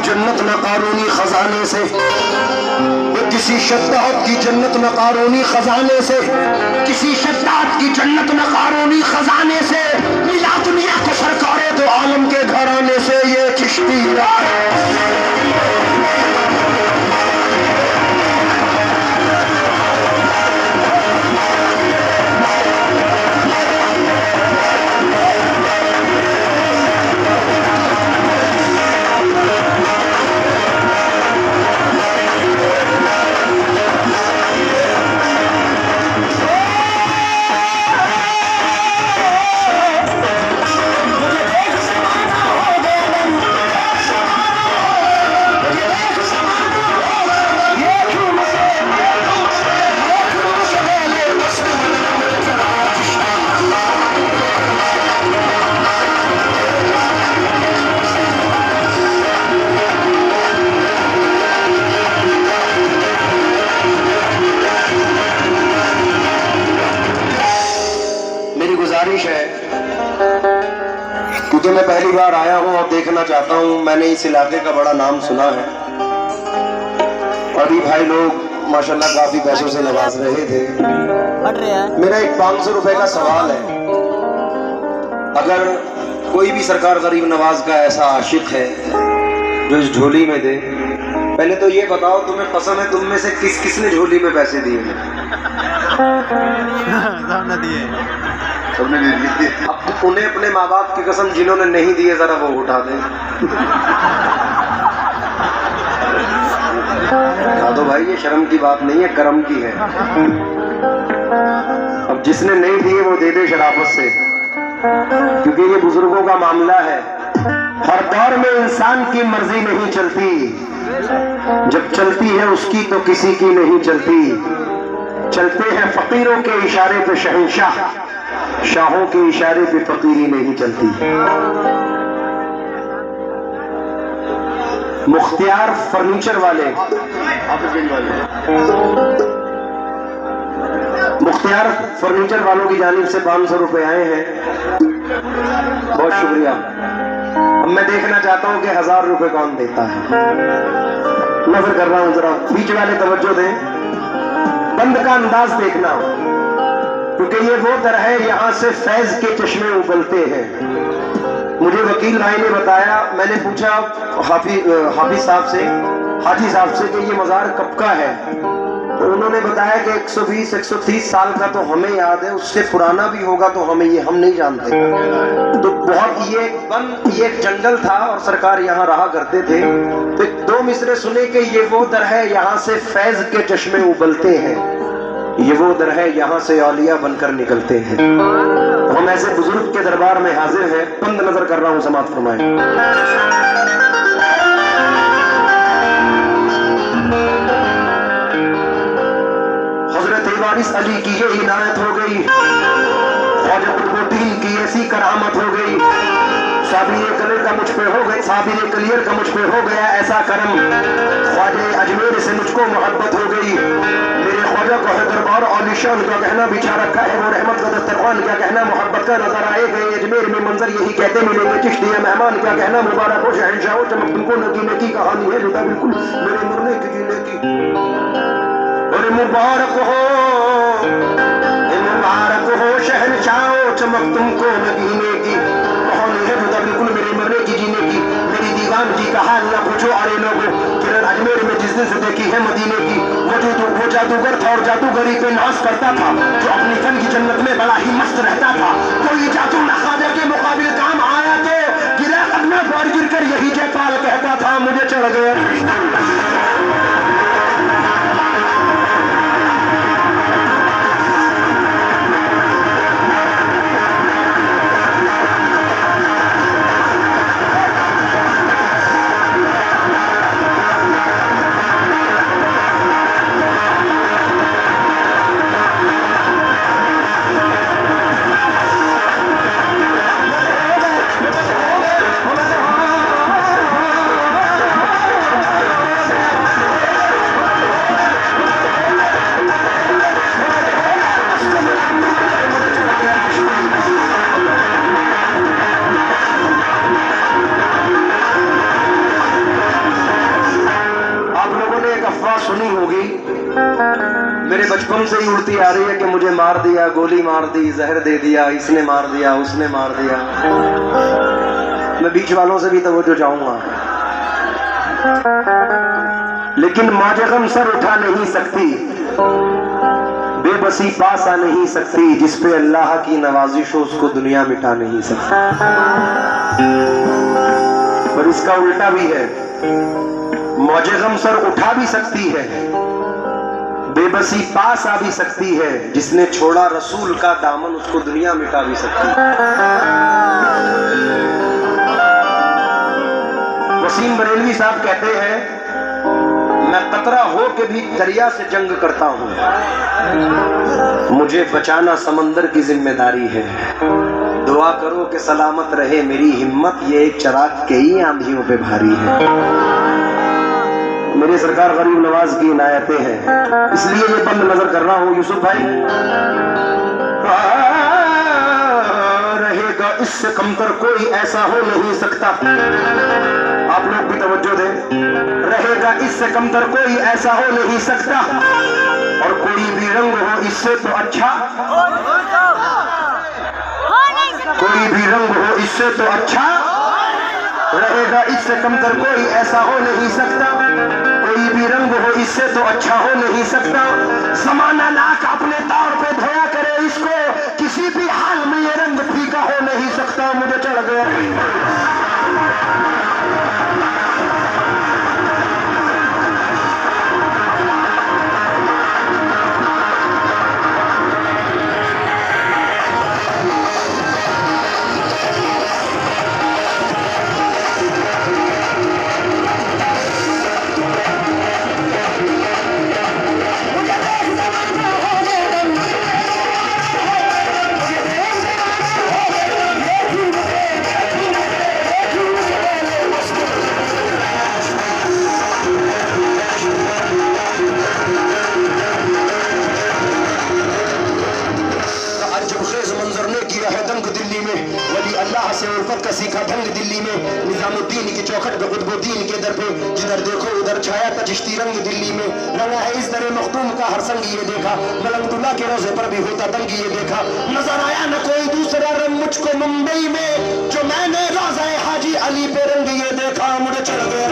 जन्नत न कानूनी खजाने से, किसी शद्दात की जन्नत न कानूनी खजाने से, किसी शद्दात की जन्नत न कानूनी खजाने से, मिला दुनिया को सरकारे दो आलम के घराने से ये चिश्ती क्योंकि मैं पहली बार आया हूं और देखना चाहता हूं। मैंने इस इलाके का बड़ा नाम सुना है। अभी भाई लोग माशाल्लाह काफी पैसों से नवाज रहे थे। मेरा एक 500 रुपए का सवाल है, अगर कोई भी सरकार गरीब नवाज का ऐसा आशिक है जो इस झोली में दे, पहले तो ये बताओ तुम्हें पसंद है, तुम में से किस किसने झोली में पैसे दिए हैं? सबने दे दिए। अब उन्हें अपने माँ बाप की कसम जिन्होंने नहीं दिए जरा वो उठा दें। तो भाई ये शर्म की बात नहीं है, करम की है। अब जिसने नहीं दिए वो दे दे शराफत से, क्योंकि ये बुजुर्गों का मामला है। हर दौर में इंसान की मर्जी नहीं चलती, जब चलती है उसकी तो किसी की नहीं चलती। चलते हैं फकीरों के इशारे पे शहंशाह, शाहों के इशारे पे फकीरी नहीं चलती। मुख्तियार फर्नीचर वाले, मुख्तियार फर्नीचर वालों की जानिब से 500 रुपए आए हैं, बहुत शुक्रिया। अब मैं देखना चाहता हूं कि 1000 रुपए कौन देता है। नजर कर रहा हूं, जरा बीच वाले तवज्जो दें, बंद का अंदाज देखना, क्योंकि ये वो दर है यहाँ से फैज के चश्मे उबलते हैं। मुझे वकील भाई ने बताया, मैंने पूछा हाफिज साहब से, हाजी साहब से कि ये मजार कब का है, तो उन्होंने बताया कि 120-130 साल का तो हमें याद है, उससे पुराना भी होगा तो हम नहीं जानते। तो बहुत ये एक जंगल था और सरकार यहाँ रहा करते थे। तो 2 मिसरे सुने कि ये वो दर है यहाँ से फैज के चश्मे उबलते हैं, ये वो दर है यहाँ से औलिया बनकर निकलते हैं। हम ऐसे बुजुर्ग के दरबार में हाजिर हैं, बंद नजर कर रहा हूँ, समाप्त फरमाएं। हजरत वारिस अली की ये इनायत हो गई, ख्वाजा कुतुबुद्दीन की ऐसी करामत हो गई, साबिर कलियर का मुझ पे हो गया, साबिर कलियर का मुझ पे हो गया ऐसा करम, ख्वाजा अजमेर से मुझको मोहब्बत हो गई। मेरे ख्वाजा को है दरबार आलिशान का कहना बिछा रखा है, वो रहमत का दस्तरखान क्या कहना मोहब्बत का नजर आए गए। अजमेर में मंजर यही कहते मिलेंगे, चिश्ती मेहमान क्या कहना मुबारक हो शहंशाह, चमक तुमको नगीने की कहानी है जुदा बिल्कुल मेरे मरने की जीने की। और मुबारक हो मुबारक हो शहंशाहो, चमक तुमको मदीने की। कौन है मुझे बिल्कुल मेरे मरने की जीने की, मेरी दीवानगी का हाल न पूछो अरे लोगों। किरण अजमेर में जिस दिन से देखी है मदीने की, वो जादूगर था और जादूगरी पे नाश करता था, जो अपनी फन की जन्नत में बड़ा ही मस्त रहता था। कोई जादू न ख्वाजा के मुकाबिल काम आया तो गिरा कदमे पर गिर कर यही जयपाल कहता था मुझे चढ़ गया। सुनी होगी, मेरे बचपन से ही उड़ती आ रही है कि मुझे मार दिया, गोली मार दी, जहर दे दिया, इसने मार दिया, उसने मार दिया। मैं बीच वालों से भी तवज्जो चाहूंगा, लेकिन मौज गम सर उठा नहीं सकती, बेबसी पास आ नहीं सकती, जिस पे अल्लाह की नवाजिश हो उसको दुनिया मिटा नहीं सकती। पर इसका उल्टा भी है, मौज गम सर उठा भी सकती है, बेबसी पास आ भी सकती है, जिसने छोड़ा रसूल का दामन उसको दुनिया मिटा भी सकती है। वसीम बरेलवी साहब कहते हैं, मैं कतरा हो के भी दरिया से जंग करता हूं, मुझे बचाना समंदर की जिम्मेदारी है। दुआ करो कि सलामत रहे मेरी हिम्मत, ये एक चराग कई आंधियों पे भारी है। मेरे सरकार गरीब नवाज की इनायतें हैं, इसलिए ये बंद नजर कर रहा हूं यूसुफ भाई। रहेगा इससे कमतर कोई ऐसा हो नहीं सकता, आप लोग भी तवज्जो दें। रहेगा इससे कमतर कोई ऐसा हो नहीं सकता, और कोई भी रंग हो इससे तो अच्छा, कोई भी रंग हो इससे तो अच्छा। रहेगा इससे कमतर कोई ऐसा हो नहीं सकता, कोई भी रंग हो इससे तो अच्छा हो नहीं सकता। ज़माना लाख अपने तौर पे धोया करे इसको, किसी भी हाल में ये रंग फीका हो नहीं सकता। मुझे चढ़ गया। का सीखा ढंग दिल्ली में, निजामुद्दीन की चौखट पे कुतुबुद्दीन के दर पे, जिधर देखो उधर छाया था चिश्ती रंग दिल्ली में। रंगा है इस तरह मखदूम का हर संग ये देखा, मलंगतुल्ला के रोजे पर भी होता दंग ये देखा। नजर आया न कोई दूसरा रंग मुझको मुंबई में, जो मैंने रोज़ा हाजी अली पे रंग ये देखा। मुझे चढ़ गया।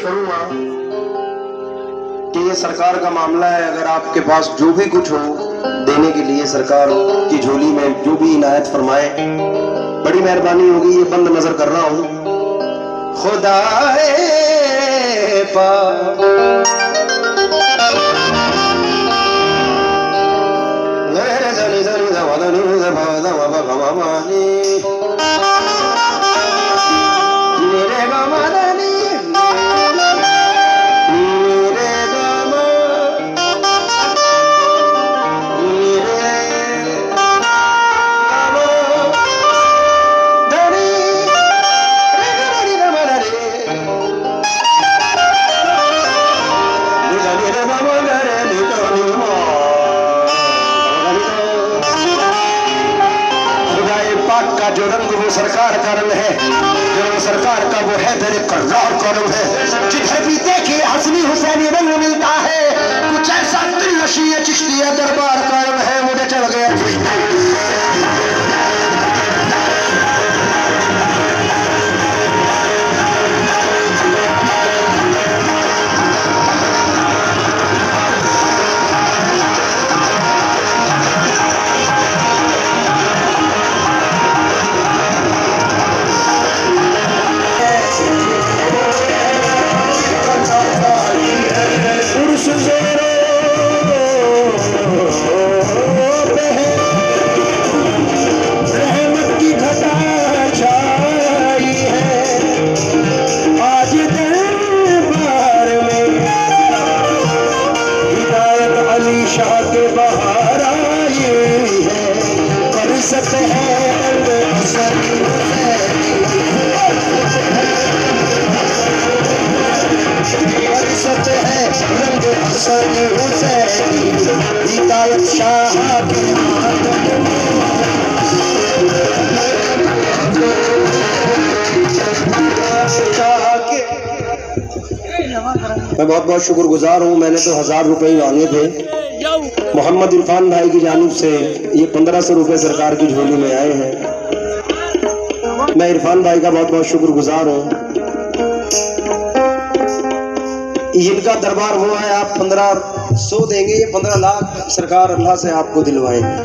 करूंगा कि ये सरकार का मामला है, अगर आपके पास जो भी कुछ हो देने के लिए सरकार की झोली में जो भी इनायत फरमाए, बड़ी मेहरबानी होगी। ये बंद नजर कर रहा हूं। खुदाए पाक पाक का जो रंग वो सरकार का रंग है, जो सरकार का वो है तेरे कर्रार का रंग है। जिधर भी देखे हसनी हुसैनी रंग मिलता है, कुछ ऐसा दिल नशी चिश्ती दरबार का रंग है। मुझे चल गया मैं बहुत बहुत शुक्रगुजार हूँ। मैंने तो 1000 रुपए ही मांगे थे। मोहम्मद इरफान भाई की जानिब से ये 1500 रुपए सरकार की झोली में आए हैं। मैं इरफान भाई का बहुत बहुत शुक्रगुजार हूँ। इनका दरबार हुआ है, आप 1500 देंगे, ये 15 लाख सरकार अल्लाह से आपको दिलवाएंगे।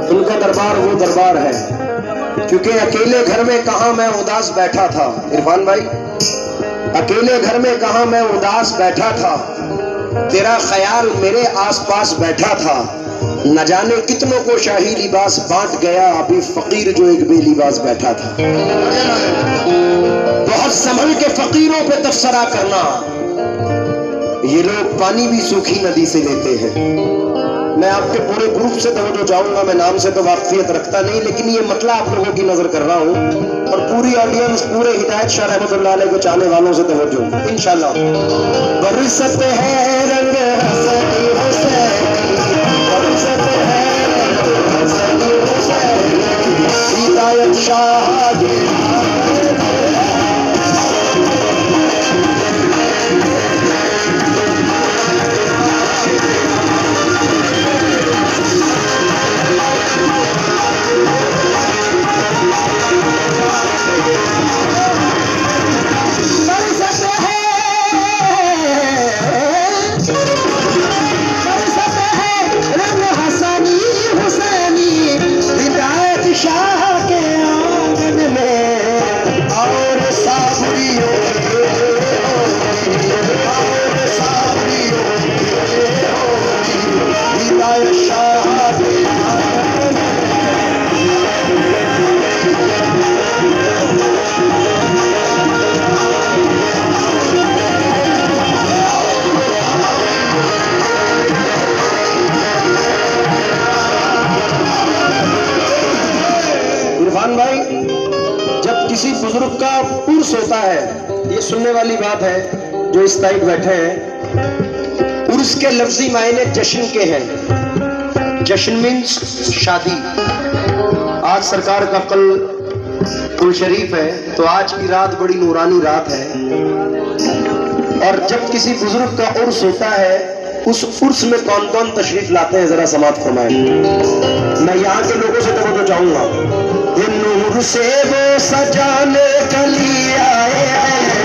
उनका दरबार वो दरबार है, क्योंकि अकेले घर में कहाँ मैं उदास बैठा था। इरफान भाई, अकेले घर में कहाँ मैं उदास बैठा था, तेरा ख्याल मेरे आसपास बैठा था। न जाने कितनों को शाही लिबास बांट गया, अभी फकीर जो एक बेलिबास बैठा था। बहुत संभल के फकीरों पे तबसरा करना। ये लोग पानी भी सूखी नदी से लेते हैं। मैं आपके पूरे ग्रुप से तवज्जो चाहूंगा। मैं नाम से तो वाकफियत रखता नहीं, लेकिन ये मतलब आप लोगों की नजर कर रहा हूँ और पूरी ऑडियंस, पूरे हिदायत शाह रहमतुल्लाह अलैह को चाहने वालों से तवज्जो इंशाल्लाह। बरसत है रंग हसनी हुसैनी, बरसत है रंग हसनी हुसैनी, हिदायत शाह की भाई, जब किसी बुजुर्ग का उर्स होता है, ये सुनने वाली बात है जो इस साइड बैठे हैं, उर्स के लफ्जी मायने जश्न के हैं। जश्न मीन्स शादी। आज सरकार का कल कुल शरीफ है, तो आज की रात बड़ी नूरानी रात है। और जब किसी बुजुर्ग का उर्स होता है, उस उर्स में कौन कौन तशरीफ लाते हैं, जरा समात फरमाएं। मैं यहाँ के लोगों से तो चाहूंगा, नूर से वो सजाने के लिए आए हैं।